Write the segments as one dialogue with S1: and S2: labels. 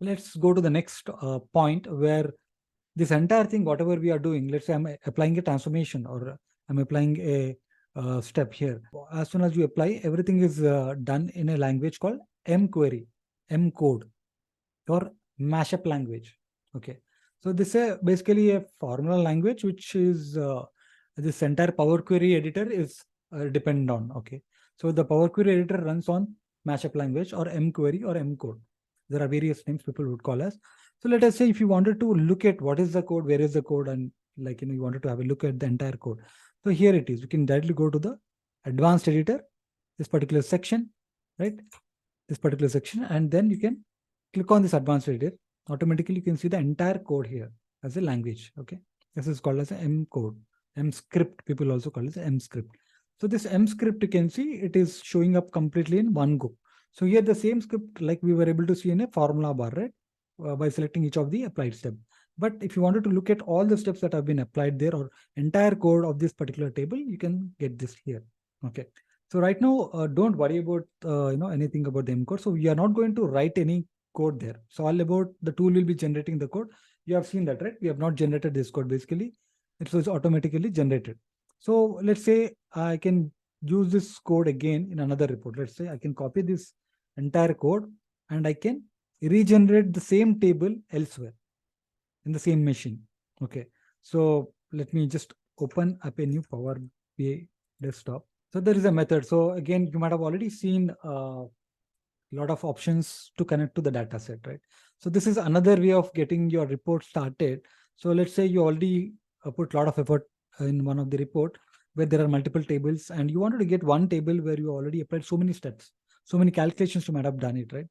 S1: let's go to the next point where this entire thing, whatever we are doing, let's say I'm applying a transformation or I'm applying a step here. As soon as you apply, everything is done in a language called mQuery, mcode, or mashup language. Okay. So this is basically a formula language, which is this entire Power Query editor is dependent on. Okay. So the Power Query editor runs on mashup language or mQuery or mcode. There are various names people would call us. So let us say if you wanted to look at what is the code, where is the code, and you wanted to have a look at the entire code. So here it is. You can directly go to the advanced editor, this particular section, right? This particular section, and then you can click on this advanced editor. Automatically, you can see the entire code here as a language. Okay, this is called as a M code, M script. People also call it M script. So this M script, you can see it is showing up completely in one go. So here the same script like we were able to see in a formula bar, right? By selecting each of the applied step. But if you wanted to look at all the steps that have been applied there or entire code of this particular table, you can get this here. Okay. So right now, don't worry about anything about the M code. So we are not going to write any code there. So all about the tool will be generating the code. You have seen that, right? We have not generated this code basically. It was automatically generated. So let's say I can use this code again in another report. Let's say I can copy this entire code and I can regenerate the same table elsewhere in the same machine. Okay. So let me just open up a new Power BI desktop. So there is a method. So again, you might have already seen a lot of options to connect to the data set, right? So this is another way of getting your report started. So let's say you already put a lot of effort in one of the report where there are multiple tables and you wanted to get one table where you already applied so many steps, so many calculations you might have done it, right?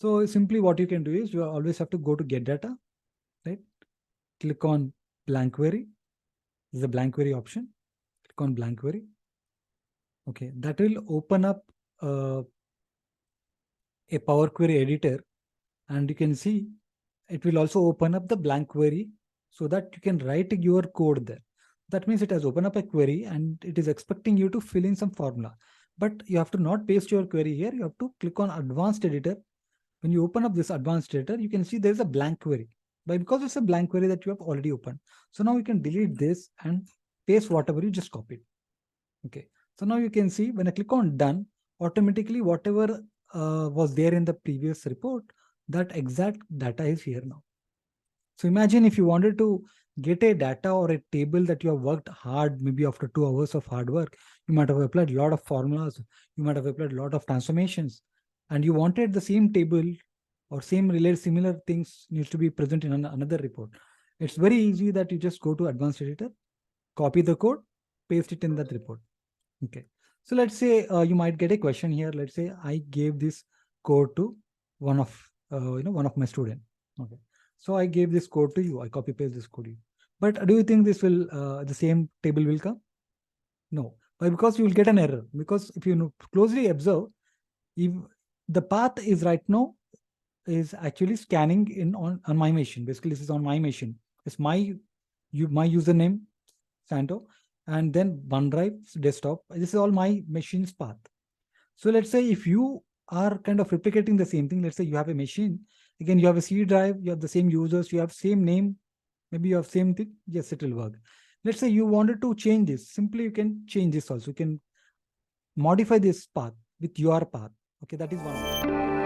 S1: So simply what you can do is you always have to go to get data, right? Click on blank query. This is a blank query option. Click on blank query. Okay, that will open up a Power Query editor, and you can see it will also open up the blank query so that you can write your code there. That means it has opened up a query and it is expecting you to fill in some formula. But you have to not paste your query here. You have to click on advanced editor. When you open up this advanced editor, you can see there's a blank query. But because it's a blank query that you have already opened. So now you can delete this and paste whatever you just copied. Okay. So now you can see when I click on done, automatically whatever was there in the previous report, that exact data is here now. So imagine if you wanted to get a data or a table that you have worked hard, maybe after 2 hours of hard work, you might have applied a lot of formulas, you might have applied a lot of transformations, and you wanted the same table or same related similar things needs to be present in another report. It's very easy that you just go to advanced editor, copy the code, paste it in that report. Okay. So let's say you might get a question here. Let's say I gave this code to one of one of my student. Okay. So I gave this code to you. I copy paste this code to you. But do you think this will the same table will come? No. But because you will get an error. Because if you closely observe, if the path is right now is actually scanning in on my machine. Basically, this is on my machine. It's my username Santo, and then OneDrive desktop. This is all my machine's path. So let's say if you are kind of replicating the same thing, let's say you have a machine, again, you have a C drive, you have the same users, you have same name, maybe you have same thing, yes, it will work. Let's say you wanted to change this, simply you can change this also. You can modify this path with your path. Okay, that is one.